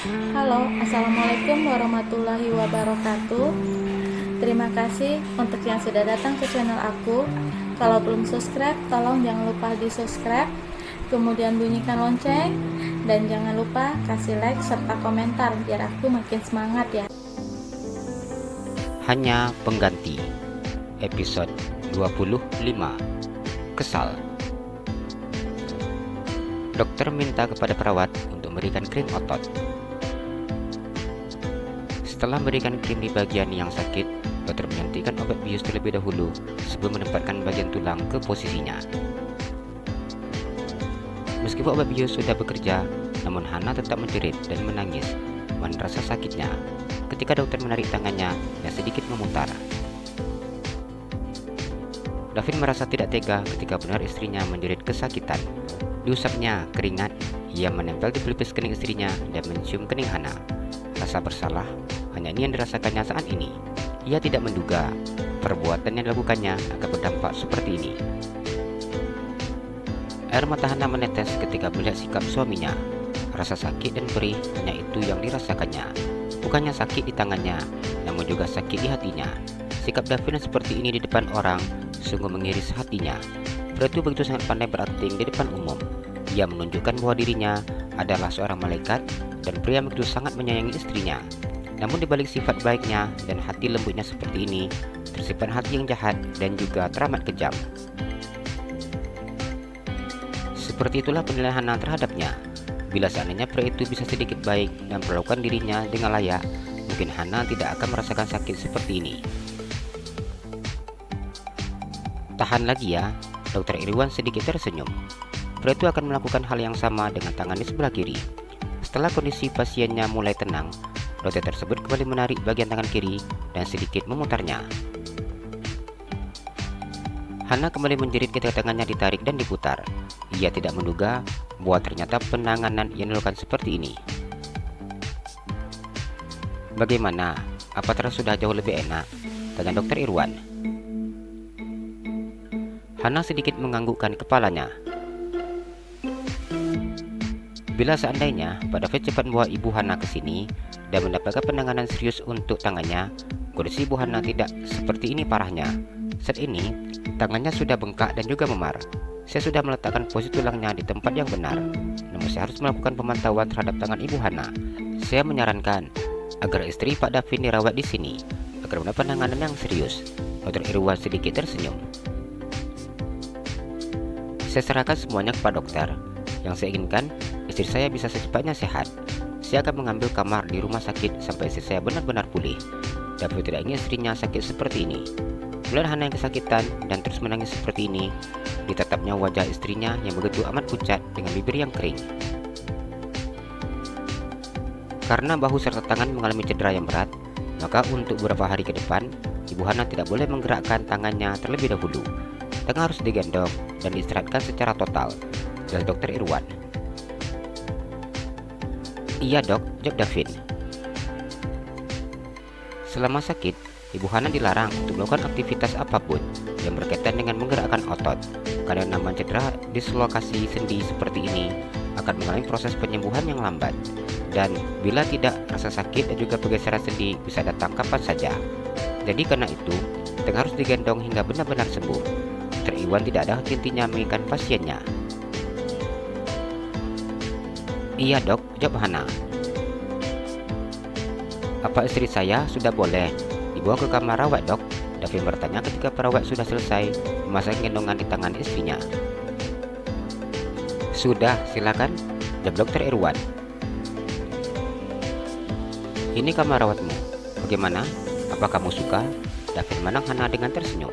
Halo, Assalamualaikum warahmatullahi wabarakatuh. Terima kasih untuk yang sudah datang ke channel aku. Kalau belum subscribe, tolong jangan lupa di subscribe, kemudian bunyikan lonceng, dan jangan lupa kasih like serta komentar biar aku makin semangat ya. Hanya pengganti. Episode 25. Kesal. Dokter minta kepada perawat untuk memberikan krim otot. Setelah memberikan krim di bagian yang sakit, dokter menyuntikkan obat bius terlebih dahulu sebelum menempatkan bagian tulang ke posisinya. Meskipun obat bius sudah bekerja, namun Hana tetap menjerit dan menangis menahan rasa sakitnya ketika dokter menarik tangannya yang sedikit memutar. Davin merasa tidak tega ketika benar istrinya menjerit kesakitan. Diusapnya keringat, ia menempel di pelipis kening istrinya dan mencium kening Hana. Rasa bersalah hanya ini yang dirasakannya saat ini. Ia tidak menduga perbuatan yang dilakukannya akan berdampak seperti ini. Air mata Hana menetes ketika melihat sikap suaminya. Rasa sakit dan perih hanya itu yang dirasakannya. Bukannya sakit di tangannya, namun juga sakit di hatinya. Sikap Davin seperti ini di depan orang sungguh mengiris hatinya. Pria itu begitu sangat pandai berakting di depan umum. Ia menunjukkan bahwa dirinya adalah seorang malaikat dan pria begitu sangat menyayangi istrinya. Namun di balik sifat baiknya dan hati lembutnya seperti ini, tersimpan hati yang jahat dan juga teramat kejam. Seperti itulah penilaian Hana terhadapnya. Bila seandainya pria itu bisa sedikit baik dan memperlakukan dirinya dengan layak, mungkin Hana tidak akan merasakan sakit seperti ini. Tahan lagi ya, Dokter Irwan sedikit tersenyum. Pria itu akan melakukan hal yang sama dengan tangan di sebelah kiri. Setelah kondisi pasiennya mulai tenang, dokter tersebut kembali menarik bagian tangan kiri dan sedikit memutarnya. Hana kembali menjerit ketika tangannya ditarik dan diputar. Ia tidak menduga bahwa ternyata penanganan yang dilakukan seperti ini. Bagaimana? Apa terasa sudah jauh lebih enak? Tanya Dokter Irwan. Hana sedikit menganggukkan kepalanya. Bila seandainya Pak David cepat membawa Ibu Hana ke sini dan mendapatkan penanganan serius untuk tangannya, kondisi Ibu Hana tidak seperti ini parahnya. Saat ini, tangannya sudah bengkak dan juga memar. Saya sudah meletakkan posisi tulangnya di tempat yang benar. Namun saya harus melakukan pemantauan terhadap tangan Ibu Hana. Saya menyarankan agar istri Pak David dirawat di sini agar mendapat penanganan yang serius. Dokter Irwan sedikit tersenyum. Saya serahkan semuanya kepada dokter. Yang saya inginkan, istri saya bisa secepatnya sehat. Saya akan mengambil kamar di rumah sakit sampai istri saya benar-benar pulih. David tidak ingin istrinya sakit seperti ini. Melihat Hana yang kesakitan dan terus menangis seperti ini, ditatapnya wajah istrinya yang begitu amat pucat dengan bibir yang kering. Karena bahu serta tangan mengalami cedera yang berat, maka untuk beberapa hari ke depan, Ibu Hana tidak boleh menggerakkan tangannya terlebih dahulu. Tangan harus digendong dan diistirahatkan secara total, jelas Dokter Irwan. Iya dok, jawab Davin. Selama sakit, Ibu Hana dilarang untuk melakukan aktivitas apapun yang berkaitan dengan menggerakkan otot. Karena nama cedera dislokasi sendi seperti ini akan mengalami proses penyembuhan yang lambat. Dan bila tidak, rasa sakit dan juga pergeseran sendi bisa datang kapan saja. Jadi karena itu, tangan harus digendong hingga benar-benar sembuh. Dr. Iwan tidak ada henti-hentinya mengingatkan pasiennya. Iya dok, jawab Hana. Apa istri saya sudah boleh dibawa ke kamar rawat dok? Davin bertanya ketika perawat sudah selesai memasang gendongan di tangan istrinya. Sudah, silakan, jawab Dokter Irwan. Ini kamar rawatmu. Bagaimana? Apa kamu suka? Davin memandang Hana dengan tersenyum.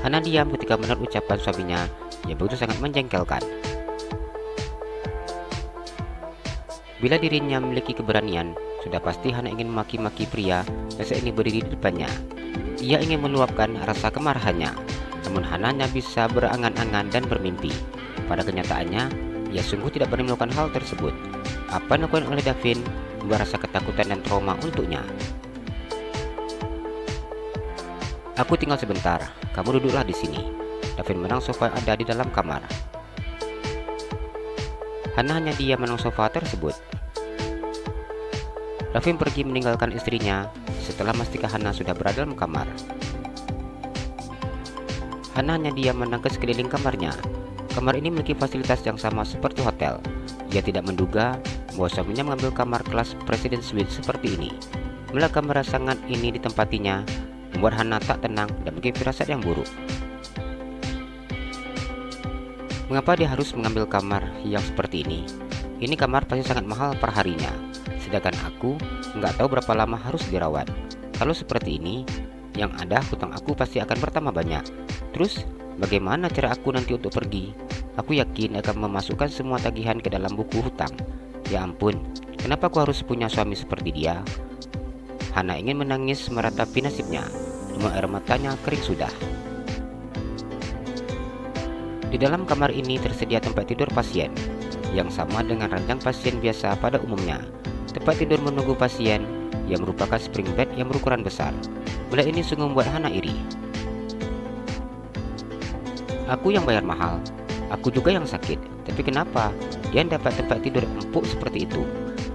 Hana diam ketika mendengar ucapan suaminya yang begitu sangat menjengkelkan. Bila dirinya memiliki keberanian, sudah pasti Hana ingin memaki-maki pria yang saat ini berdiri di depannya. Ia ingin meluapkan rasa kemarahannya, namun Hana hanya bisa berangan-angan dan bermimpi. Pada kenyataannya, ia sungguh tidak berani melakukan hal tersebut. Apa yang dilakukan oleh Davin membuat rasa ketakutan dan trauma untuknya. Aku tinggal sebentar, kamu duduklah di sini. Davin menang sofa ada di dalam kamar. Hana hanya diam menang sofa tersebut. Davin pergi meninggalkan istrinya setelah memastikan Hana sudah berada dalam kamar. Hana hanya diam menangkap sekeliling kamarnya. Kamar ini memiliki fasilitas yang sama seperti hotel. Ia tidak menduga bahwa suaminya mengambil kamar kelas Presiden Suite seperti ini. Melihat kamar sangat ini ditempatinya, membuat Hana tak tenang dan memiliki firasat yang buruk. Mengapa dia harus mengambil kamar yang seperti ini? Ini kamar pasti sangat mahal per harinya. Sedangkan aku nggak tahu berapa lama harus dirawat. Kalau seperti ini, yang ada hutang aku pasti akan bertambah banyak. Terus, bagaimana cara aku nanti untuk pergi? Aku yakin akan memasukkan semua tagihan ke dalam buku hutang. Ya ampun, kenapa aku harus punya suami seperti dia? Hana ingin menangis meratapi nasibnya, namun air matanya kering sudah. Di dalam kamar ini tersedia tempat tidur pasien, yang sama dengan ranjang pasien biasa pada umumnya. Tempat tidur menunggu pasien yang merupakan spring bed yang berukuran besar. Melihat ini sungguh membuat Hana iri. Aku yang bayar mahal, aku juga yang sakit. Tapi kenapa dia dapat tempat tidur empuk seperti itu?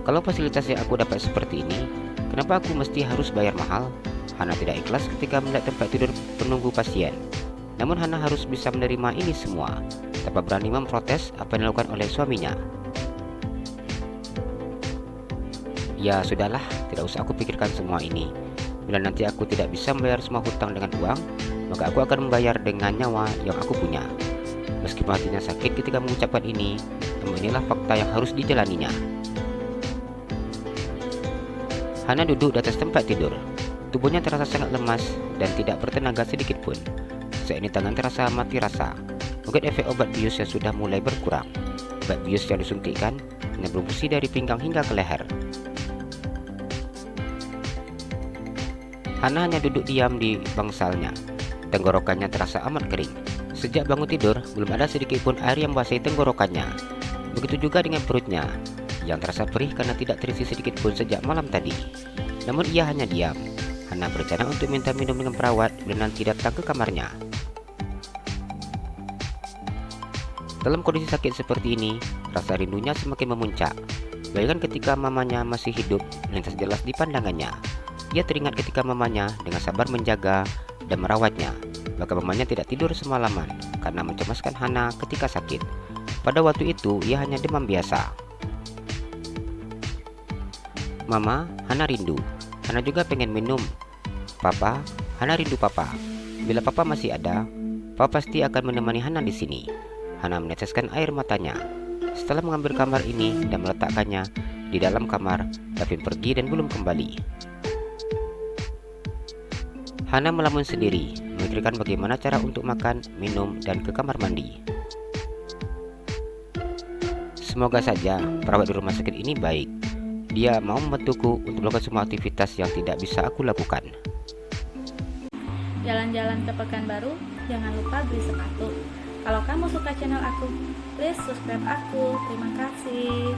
Kalau fasilitas yang aku dapat seperti ini, kenapa aku mesti harus bayar mahal? Hana tidak ikhlas ketika melihat tempat tidur penunggu pasien. Namun Hana harus bisa menerima ini semua, tanpa berani memprotes apa yang dilakukan oleh suaminya. Ya sudahlah, tidak usah aku pikirkan semua ini. Bila nanti aku tidak bisa membayar semua hutang dengan uang, maka aku akan membayar dengan nyawa yang aku punya. Meskipun hatinya sakit ketika mengucapkan ini, namun inilah fakta yang harus dijalaninya. Hana duduk di atas tempat tidur. Tubuhnya terasa sangat lemas dan tidak bertenaga sedikit pun. Saat ini tangan terasa mati rasa. Mungkin efek obat bius yang sudah mulai berkurang. Obat bius yang disuntikkan hanya berfungsi dari pinggang hingga ke leher. Hana hanya duduk diam di bangsalnya. Tenggorokannya terasa amat kering. Sejak bangun tidur, belum ada sedikit pun air yang membasahi tenggorokannya. Begitu juga dengan perutnya, yang terasa perih karena tidak terisi sedikit pun sejak malam tadi. Namun ia hanya diam. Hana berencana untuk minta minum dengan perawat bila nanti datang ke kamarnya. Dalam kondisi sakit seperti ini, rasa rindunya semakin memuncak. Bayangkan ketika mamanya masih hidup, melintas jelas di pandangannya. Ia teringat ketika mamanya dengan sabar menjaga dan merawatnya. Bahkan mamanya tidak tidur semalaman karena mencemaskan Hana ketika sakit. Pada waktu itu ia hanya demam biasa. Mama, Hana rindu. Hana juga pengen minum. Papa, Hana rindu papa. Bila papa masih ada, papa pasti akan menemani Hana di sini. Hana meneteskan air matanya. Setelah mengambil kamar ini dan meletakkannya di dalam kamar, Davin pergi dan belum kembali. Hana melamun sendiri, memikirkan bagaimana cara untuk makan, minum, dan ke kamar mandi. Semoga saja perawat di rumah sakit ini baik. Dia mau membantuku untuk melakukan semua aktivitas yang tidak bisa aku lakukan. Jalan-jalan ke Pekanbaru, jangan lupa beli sepatu. Kalau kamu suka channel aku, please subscribe aku. Terima kasih.